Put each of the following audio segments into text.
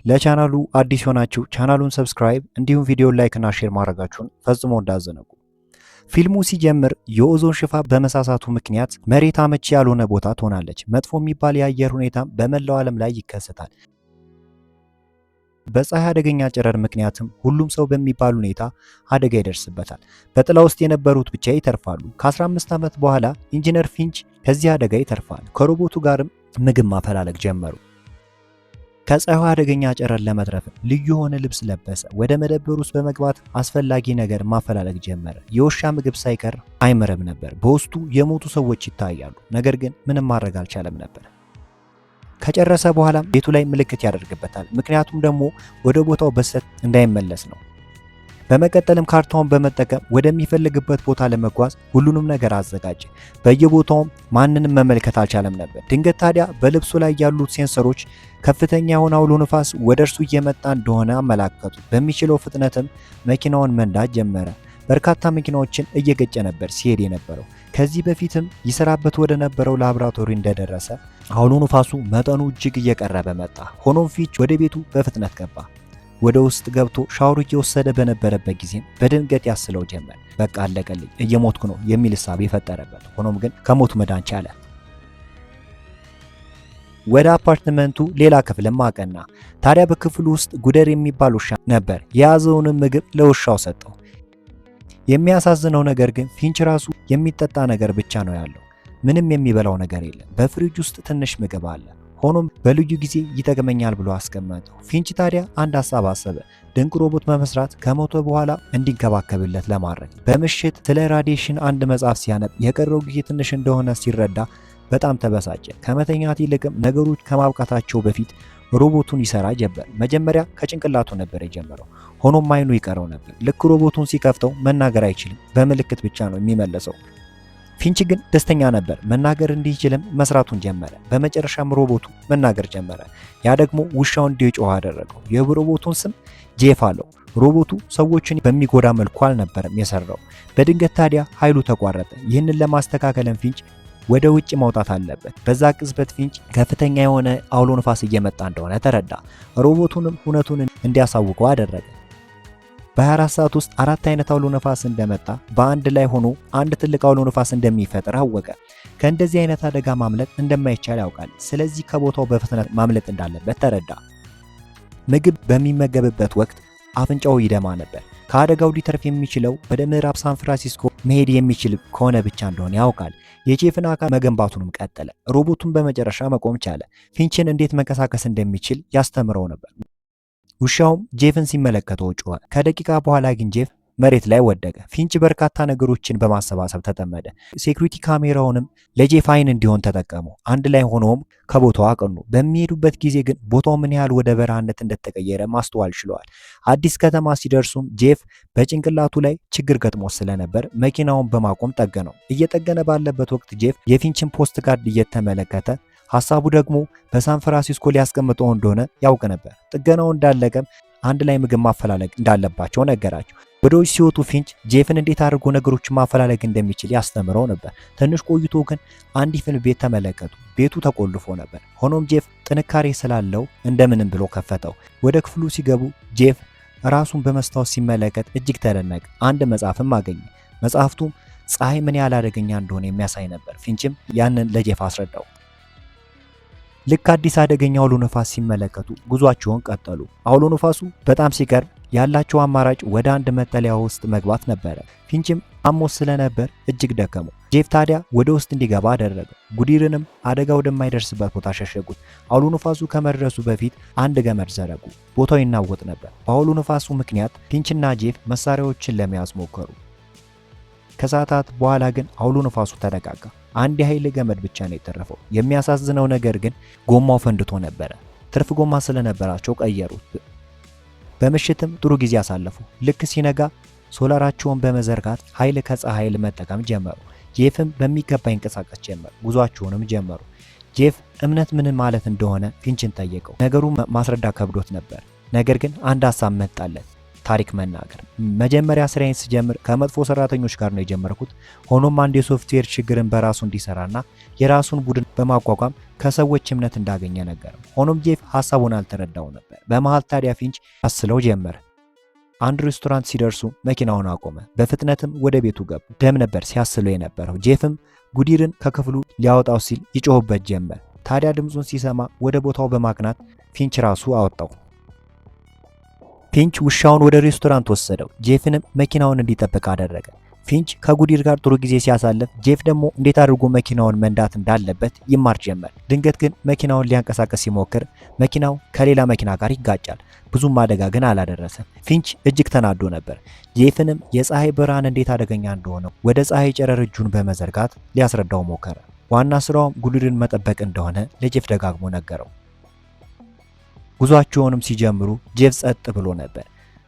ለቻናሉ አዲስ ሆናችሁ ቻናሉን ሰብስክራይብ እንዲሁም ቪዲዮ ላይክ እና ሼር ማድረጋችሁን ፈጽሞ እንዳዘነጉ። ፊልሙ ሲጀምር የኦዞን ሽፋን በመሳሳቱ ምክንያት መሬት አመቺ ያልሆነ ቦታ ትሆናለች። መጥፎ የሚባል የአየር ሁኔታም በመላው ዓለም ላይ ይከሰታል። በፀሐይ አደገኛ ጨረር ምክንያትም ሁሉም ሰው በሚባል ሁኔታ አደጋ ይደርስበታል። በጥላ ውስጥ የነበሩት ብቻ ይተርፋሉ። ከ15 ዓመት በኋላ ኢንጂነር ፊንች ከዚህ አደጋ ይተርፋል። ከሮቦቱ ጋርም ምግብ ማፈላለግ ጀመሩ። ከፀሐዩ አደገኛ ጨረር ለመትረፍ ልዩ የሆነ ልብስ ለበሰ። ወደ መደብር ውስጥ በመግባት አስፈላጊ ነገር ማፈላለግ ጀመረ። የውሻ ምግብ ሳይቀር አይምርም ነበር። በውስጡ የሞቱ ሰዎች ይታያሉ። ነገር ግን ምንም ማድረግ አልቻለም ነበር። ከጨረሰ በኋላም ቤቱ ላይ ምልክት ያደርግበታል። ምክንያቱም ደግሞ ወደ ቦታው በሰት እንዳይመለስ ነው። በመቀጠልም ካርታውን በመጠቀም ወደሚፈልግበት ቦታ ለመጓዝ ሁሉንም ነገር አዘጋጀ። በየቦታውም ማንንም መመልከት አልቻለም ነበር። ድንገት ታዲያ በልብሱ ላይ ያሉት ሴንሰሮች ከፍተኛ የሆነ አውሎ ንፋስ ወደ እርሱ እየመጣ እንደሆነ አመላከቱ። በሚችለው ፍጥነትም መኪናውን መንዳት ጀመረ። በርካታ መኪናዎችን እየገጨ ነበር ሲሄድ የነበረው። ከዚህ በፊትም ይሰራበት ወደ ነበረው ላቦራቶሪ እንደደረሰ አውሎ ንፋሱ መጠኑ እጅግ እየቀረበ መጣ። ሆኖም ፊንች ወደ ቤቱ በፍጥነት ገባ። ወደ ውስጥ ገብቶ ሻወር እየወሰደ በነበረበት ጊዜ በድንገት ያስለው ጀመር። በቃ አለቀልኝ፣ እየሞትኩ ነው የሚል ሐሳብ የፈጠረበት። ሆኖም ግን ከሞት መዳን ቻለ። ወደ አፓርትመንቱ ሌላ ክፍልም አቀና። ታዲያ በክፍሉ ውስጥ ጉደር የሚባል ውሻ ነበር። የያዘውንም ምግብ ለውሻው ሰጠው። የሚያሳዝነው ነገር ግን ፊንች ራሱ የሚጠጣ ነገር ብቻ ነው ያለው። ምንም የሚበላው ነገር የለም። በፍሪጅ ውስጥ ትንሽ ምግብ አለ። ሆኖም በልዩ ጊዜ ይጠቅመኛል ብሎ አስቀመጠው። ፊንች ታዲያ አንድ ሐሳብ አሰበ። ድንቅ ሮቦት በመስራት ከሞተ በኋላ እንዲንከባከብለት ለማድረግ። በምሽት ስለ ራዲዬሽን አንድ መጽሐፍ ሲያነብ የቀረው ጊዜ ትንሽ እንደሆነ ሲረዳ በጣም ተበሳጨ። ከመተኛት ይልቅም ነገሮች ከማብቃታቸው በፊት ሮቦቱን ይሰራ ጀመር። መጀመሪያ ከጭንቅላቱ ነበር የጀመረው። ሆኖም አይኑ ይቀረው ነበር። ልክ ሮቦቱን ሲከፍተው መናገር አይችልም፣ በምልክት ብቻ ነው የሚመለሰው። ፊንች ግን ደስተኛ ነበር። መናገር እንዲችልም መስራቱን ጀመረ። በመጨረሻም ሮቦቱ መናገር ጀመረ። ያ ደግሞ ውሻው እንዲጮህ አደረገው። የሮቦቱን ስም ጄፍ አለው። ሮቦቱ ሰዎችን በሚጎዳ መልኩ አልነበረም የሰራው። በድንገት ታዲያ ኃይሉ ተቋረጠ። ይህንን ለማስተካከልም ፊንች ወደ ውጭ መውጣት አለበት። በዛ ቅጽበት ፊንች ከፍተኛ የሆነ አውሎ ንፋስ እየመጣ እንደሆነ ተረዳ። ሮቦቱንም እውነቱን እንዲያሳውቀው አደረገ። በ24 ሰዓት ውስጥ 4 አይነት አውሎ ንፋስ እንደመጣ በአንድ ላይ ሆኖ አንድ ትልቅ አውሎ ንፋስ እንደሚፈጠር አወቀ። ከእንደዚህ አይነት አደጋ ማምለጥ እንደማይቻል ያውቃል። ስለዚህ ከቦታው በፍጥነት ማምለጥ እንዳለበት ተረዳ። ምግብ በሚመገብበት ወቅት አፍንጫው ይደማ ነበር። ከአደጋው ሊተርፍ የሚችለው ወደ ምዕራብ ሳን ፍራንሲስኮ መሄድ የሚችል ከሆነ ብቻ እንደሆነ ያውቃል። የጄፍን አካል መገንባቱንም ቀጠለ። ሮቦቱን በመጨረሻ መቆም ቻለ። ፊንችን እንዴት መንቀሳቀስ እንደሚችል ያስተምረው ነበር። ውሻውም ጄፍን ሲመለከተው ጮኸ። ከደቂቃ በኋላ ግን ጄፍ መሬት ላይ ወደቀ። ፊንች በርካታ ነገሮችን በማሰባሰብ ተጠመደ። ሴኩሪቲ ካሜራውንም ለጄፍ አይን እንዲሆን ተጠቀሙ። አንድ ላይ ሆነውም ከቦታው አቀኑ። በሚሄዱበት ጊዜ ግን ቦታው ምን ያህል ወደ በረሃነት እንደተቀየረ ማስተዋል ችለዋል። አዲስ ከተማ ሲደርሱም ጄፍ በጭንቅላቱ ላይ ችግር ገጥሞ ስለነበር መኪናውን በማቆም ጠገነው። እየጠገነ ባለበት ወቅት ጄፍ የፊንችን ፖስት ካርድ እየተመለከተ ሐሳቡ ደግሞ በሳን ፍራንሲስኮ ሊያስቀምጠው እንደሆነ ያውቅ ነበር። ጥገናው እንዳለቀም አንድ ላይ ምግብ ማፈላለግ እንዳለባቸው ነገራቸው። ወደ ውጭ ሲወጡ ፊንች ጄፍን እንዴት አድርጎ ነገሮችን ማፈላለግ እንደሚችል ያስተምረው ነበር። ትንሽ ቆይቶ ግን አንድ ፊልም ቤት ተመለከቱ። ቤቱ ተቆልፎ ነበር። ሆኖም ጄፍ ጥንካሬ ስላለው እንደምንም ብሎ ከፈተው። ወደ ክፍሉ ሲገቡ ጄፍ ራሱን በመስታወት ሲመለከት እጅግ ተደነቀ። አንድ መጽሐፍም አገኘ። መጽሐፍቱም ፀሐይ ምን ያህል አደገኛ እንደሆነ የሚያሳይ ነበር። ፊንችም ያንን ለጄፍ አስረዳው። ልክ አዲስ አደገኛ አውሎ ንፋስ ሲመለከቱ ጉዟቸውን ቀጠሉ። አውሎ ንፋሱ በጣም ሲቀርብ ያላቸው አማራጭ ወደ አንድ መጠለያ ውስጥ መግባት ነበረ። ፊንችም አሞት ስለነበር እጅግ ደከመው። ጄፍ ታዲያ ወደ ውስጥ እንዲገባ አደረገ። ጉዲርንም አደጋ ወደማይደርስበት ቦታ ሸሸጉት። አውሎ ንፋሱ ከመድረሱ በፊት አንድ ገመድ ዘረጉ። ቦታው ይናወጥ ነበር። በአውሎ ንፋሱ ምክንያት ፊንችና ጄፍ መሳሪያዎችን ለመያዝ ሞከሩ። ከሰዓታት በኋላ ግን አውሎ ንፋሱ ተረጋጋ። አንድ የኃይል ገመድ ብቻ ነው የተረፈው። የሚያሳዝነው ነገር ግን ጎማው ፈንድቶ ነበረ። ትርፍ ጎማ ስለነበራቸው ቀየሩት። በምሽትም ጥሩ ጊዜ አሳለፉ። ልክ ሲነጋ ሶላራቸውን በመዘርጋት ኃይል ከፀሐይ መጠቀም ጀመሩ። ጄፍም በሚገባ ይንቀሳቀስ ጀመር። ጉዟቸውንም ጀመሩ። ጄፍ እምነት ምን ማለት እንደሆነ ፊንችን ጠየቀው። ነገሩ ማስረዳት ከብዶት ነበር። ነገር ግን አንድ ሐሳብ መጣለት። ታሪክ መናገር። መጀመሪያ ስራዬን ስጀምር ከመጥፎ ሰራተኞች ጋር ነው የጀመርኩት። ሆኖም አንድ የሶፍትዌር ችግርን በራሱ እንዲሰራና የራሱን ቡድን በማቋቋም ከሰዎች እምነት እንዳገኘ ነገረው። ሆኖም ጄፍ ሐሳቡን አልተረዳው ነበር። በመሃል ታዲያ ፊንች ያስለው ጀመረ። አንድ ሬስቶራንት ሲደርሱ መኪናውን አቆመ። በፍጥነትም ወደ ቤቱ ገቡ። ደም ነበር ሲያስለው የነበረው። ጄፍም ጉዲርን ከክፍሉ ሊያወጣው ሲል ይጮህበት ጀመር። ታዲያ ድምፁን ሲሰማ ወደ ቦታው በማቅናት ፊንች ራሱ አወጣው። ፊንች ውሻውን ወደ ሬስቶራንት ወሰደው። ጄፍንም መኪናውን እንዲጠብቅ አደረገ። ፊንች ከጉዲር ጋር ጥሩ ጊዜ ሲያሳልፍ፣ ጄፍ ደግሞ እንዴት አድርጎ መኪናውን መንዳት እንዳለበት ይማር ጀመር። ድንገት ግን መኪናውን ሊያንቀሳቀስ ሲሞክር መኪናው ከሌላ መኪና ጋር ይጋጫል። ብዙም አደጋ ግን አላደረሰም። ፊንች እጅግ ተናዶ ነበር። ጄፍንም የፀሐይ ብርሃን እንዴት አደገኛ እንደሆነ ወደ ፀሐይ ጨረር እጁን በመዘርጋት ሊያስረዳው ሞከረ። ዋና ስራውም ጉዲርን መጠበቅ እንደሆነ ለጄፍ ደጋግሞ ነገረው። ጉዟቸውንም ሲጀምሩ ጄፍ ጸጥ ብሎ ነበር።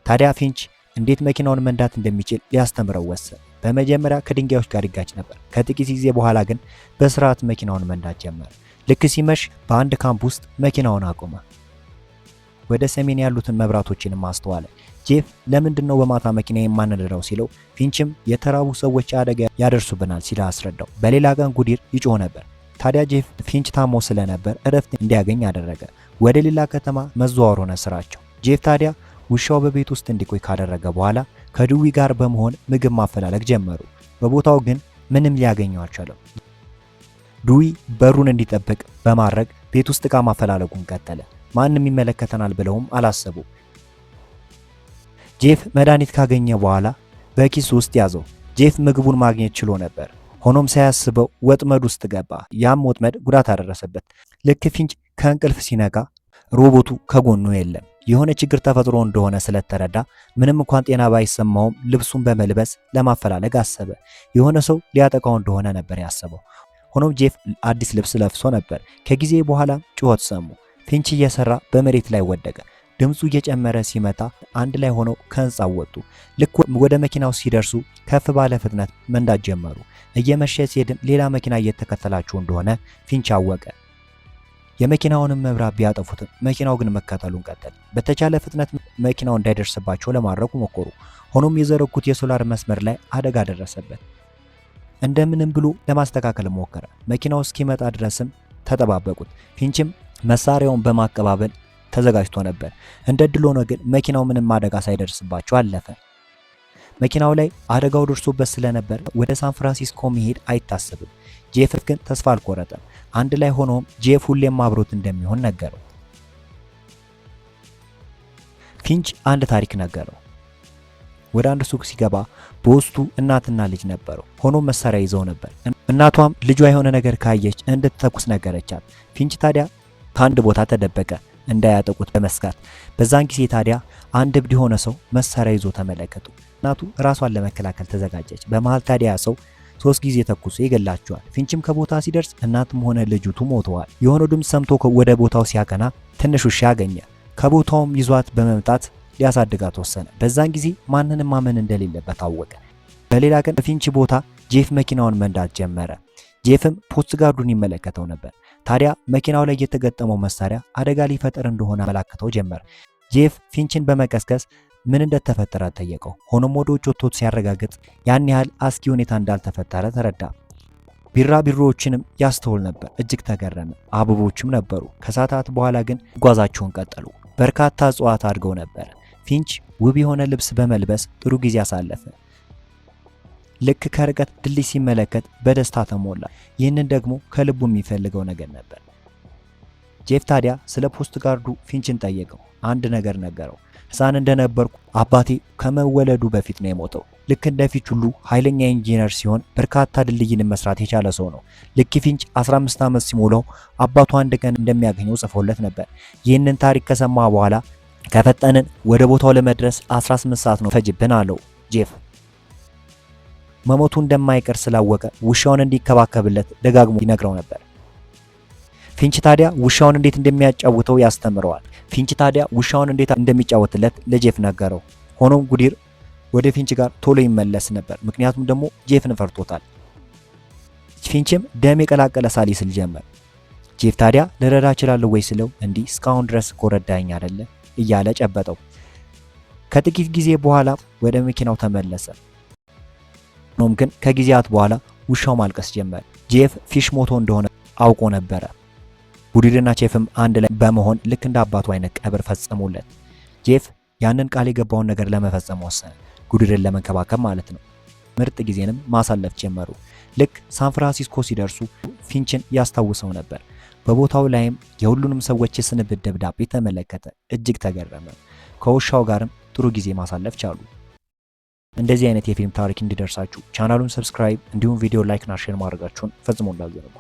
ታዲያ ፊንች እንዴት መኪናውን መንዳት እንደሚችል ሊያስተምረው ወሰነ። በመጀመሪያ ከድንጋዮች ጋር ይጋጭ ነበር። ከጥቂት ጊዜ በኋላ ግን በስርዓት መኪናውን መንዳት ጀመረ። ልክ ሲመሽ በአንድ ካምፕ ውስጥ መኪናውን አቆመ። ወደ ሰሜን ያሉትን መብራቶችንም አስተዋለ። ጄፍ ለምንድን ነው በማታ መኪና የማንነዳው ሲለው፣ ፊንችም የተራቡ ሰዎች አደጋ ያደርሱብናል ሲል አስረዳው። በሌላ ቀን ጉዲር ይጮህ ነበር። ታዲያ ጄፍ ፊንች ታሞ ስለነበር እረፍት እንዲያገኝ አደረገ። ወደ ሌላ ከተማ መዘዋወር ሆነ ስራቸው። ጄፍ ታዲያ ውሻው በቤት ውስጥ እንዲቆይ ካደረገ በኋላ ከዱዊ ጋር በመሆን ምግብ ማፈላለግ ጀመሩ። በቦታው ግን ምንም ሊያገኘው አልቻለም። ዱዊ በሩን እንዲጠብቅ በማድረግ ቤት ውስጥ ዕቃ ማፈላለጉን ቀጠለ። ማንም ይመለከተናል ብለውም አላሰቡ። ጄፍ መድኃኒት ካገኘ በኋላ በኪሱ ውስጥ ያዘው። ጄፍ ምግቡን ማግኘት ችሎ ነበር። ሆኖም ሳያስበው ወጥመድ ውስጥ ገባ። ያም ወጥመድ ጉዳት አደረሰበት። ልክ ፊንች ከእንቅልፍ ሲነቃ ሮቦቱ ከጎኑ የለም። የሆነ ችግር ተፈጥሮ እንደሆነ ስለተረዳ ምንም እንኳን ጤና ባይሰማውም ልብሱን በመልበስ ለማፈላለግ አሰበ። የሆነ ሰው ሊያጠቃው እንደሆነ ነበር ያሰበው። ሆኖም ጄፍ አዲስ ልብስ ለብሶ ነበር። ከጊዜ በኋላ ጩኸት ሰሙ። ፊንች እየሰራ በመሬት ላይ ወደቀ። ድምፁ እየጨመረ ሲመጣ አንድ ላይ ሆነው ከህንጻው ወጡ። ልክ ወደ መኪናው ሲደርሱ ከፍ ባለ ፍጥነት መንዳት ጀመሩ። እየመሸ ሲሄድም ሌላ መኪና እየተከተላቸው እንደሆነ ፊንች አወቀ። የመኪናውንም መብራት ቢያጠፉትም መኪናው ግን መከተሉን ቀጠለ። በተቻለ ፍጥነት መኪናው እንዳይደርስባቸው ለማድረግ ሞከሩ። ሆኖም የዘረጉት የሶላር መስመር ላይ አደጋ ደረሰበት። እንደምንም ብሎ ለማስተካከል ሞከረ። መኪናው እስኪመጣ ድረስም ተጠባበቁት። ፊንችም መሳሪያውን በማቀባበል ተዘጋጅቶ ነበር። እንደ ድል ሆኖ ግን መኪናው ምንም አደጋ ሳይደርስባቸው አለፈ። መኪናው ላይ አደጋው ደርሶበት ስለነበር ወደ ሳን ፍራንሲስኮ መሄድ አይታሰብም። ጄፍ ግን ተስፋ አልቆረጠም። አንድ ላይ ሆኖም ጄፍ ሁሌም አብሮት እንደሚሆን ነገረው። ፊንች አንድ ታሪክ ነገረው። ወደ አንድ ሱቅ ሲገባ በውስጡ እናትና ልጅ ነበሩ። ሆኖም መሳሪያ ይዘው ነበር። እናቷም ልጇ የሆነ ነገር ካየች እንድትተኩስ ነገረቻት። ፊንች ታዲያ ከአንድ ቦታ ተደበቀ እንዳያጠቁት በመስጋት። በዛን ጊዜ ታዲያ አንድ እብድ የሆነ ሰው መሳሪያ ይዞ ተመለከቱ። እናቱ ራሷን ለመከላከል ተዘጋጀች። በመሃል ታዲያ ሰው 3 ጊዜ ተኩሶ ይገላቸዋል። ፊንችም ከቦታ ሲደርስ እናትም ሆነ ልጅቱ ሞተዋል። የሆነ ድምፅ ሰምቶ ወደ ቦታው ሲያቀና ትንሽ ውሻ አገኘ። ከቦታውም ይዟት በመምጣት ሊያሳድጋት ወሰነ። በዛን ጊዜ ማንንም ማመን እንደሌለበት አወቀ። በሌላ ቀን በፊንች ቦታ ጄፍ መኪናውን መንዳት ጀመረ። ጄፍም ፖስት ጋርዱን ይመለከተው ነበር። ታዲያ መኪናው ላይ የተገጠመው መሳሪያ አደጋ ሊፈጠር እንደሆነ አመላክተው ጀመር። ጄፍ ፊንችን በመቀስቀስ ምን እንደተፈጠረ ጠየቀው። ሆኖም ወደ ውጭ ወጥቶ ሲያረጋግጥ ያን ያህል አስጊ ሁኔታ እንዳልተፈጠረ ተረዳ። ቢራቢሮዎችንም ያስተውል ነበር። እጅግ ተገረመ። አበቦችም ነበሩ። ከሰዓታት በኋላ ግን ጓዛቸውን ቀጠሉ። በርካታ እጽዋት አድገው ነበር። ፊንች ውብ የሆነ ልብስ በመልበስ ጥሩ ጊዜ አሳለፈ። ልክ ከርቀት ድልድይ ሲመለከት በደስታ ተሞላ። ይህንን ደግሞ ከልቡ የሚፈልገው ነገር ነበር። ጄፍ ታዲያ ስለ ፖስት ጋርዱ ፊንችን ጠየቀው። አንድ ነገር ነገረው። ሕፃን እንደነበርኩ አባቴ ከመወለዱ በፊት ነው የሞተው። ልክ እንደ ፊንች ሁሉ ኃይለኛ ኢንጂነር ሲሆን በርካታ ድልድይን መስራት የቻለ ሰው ነው። ልክ ፊንች 15 ዓመት ሲሞላው አባቱ አንድ ቀን እንደሚያገኘው ጽፎለት ነበር። ይህንን ታሪክ ከሰማ በኋላ ከፈጠንን ወደ ቦታው ለመድረስ 18 ሰዓት ነው ፈጅብን አለው። ጄፍ መሞቱ እንደማይቀር ስላወቀ ውሻውን እንዲከባከብለት ደጋግሞ ይነግረው ነበር። ፊንች ታዲያ ውሻውን እንዴት እንደሚያጫውተው ያስተምረዋል። ፊንች ታዲያ ውሻውን እንዴት እንደሚጫወትለት ለጄፍ ነገረው። ሆኖም ጉዲር ወደ ፊንች ጋር ቶሎ ይመለስ ነበር፣ ምክንያቱም ደግሞ ጄፍን ፈርቶታል። ፊንችም ደም የቀላቀለ ሳል ይስል ጀመር። ጄፍ ታዲያ ልረዳ እችላለሁ ወይ ስለው እንዲህ እስካሁን ድረስ እኮ ረዳኸኝ አይደለ እያለ ጨበጠው። ከጥቂት ጊዜ በኋላ ወደ መኪናው ተመለሰ። ሆኖም ግን ከጊዜያት በኋላ ውሻው ማልቀስ ጀመረ። ጄፍ ፊሽ ሞቶ እንደሆነ አውቆ ነበረ። ጉዲድና ቼፍም አንድ ላይ በመሆን ልክ እንደ አባቱ አይነት ቀብር ፈጸሙለት። ጄፍ ያንን ቃል የገባውን ነገር ለመፈጸም ወሰነ፣ ጉዲድን ለመንከባከብ ማለት ነው። ምርጥ ጊዜንም ማሳለፍ ጀመሩ። ልክ ሳን ፍራንሲስኮ ሲደርሱ ፊንችን ያስታውሰው ነበር። በቦታው ላይም የሁሉንም ሰዎች የስንብት ደብዳቤ ተመለከተ። እጅግ ተገረመ። ከውሻው ጋርም ጥሩ ጊዜ ማሳለፍ ቻሉ። እንደዚህ አይነት የፊልም ታሪክ እንዲደርሳችሁ ቻናሉን ሰብስክራይብ እንዲሁም ቪዲዮ ላይክ እና ሼር ማድረጋችሁን ፈጽሞ እንዳትዘነጉ።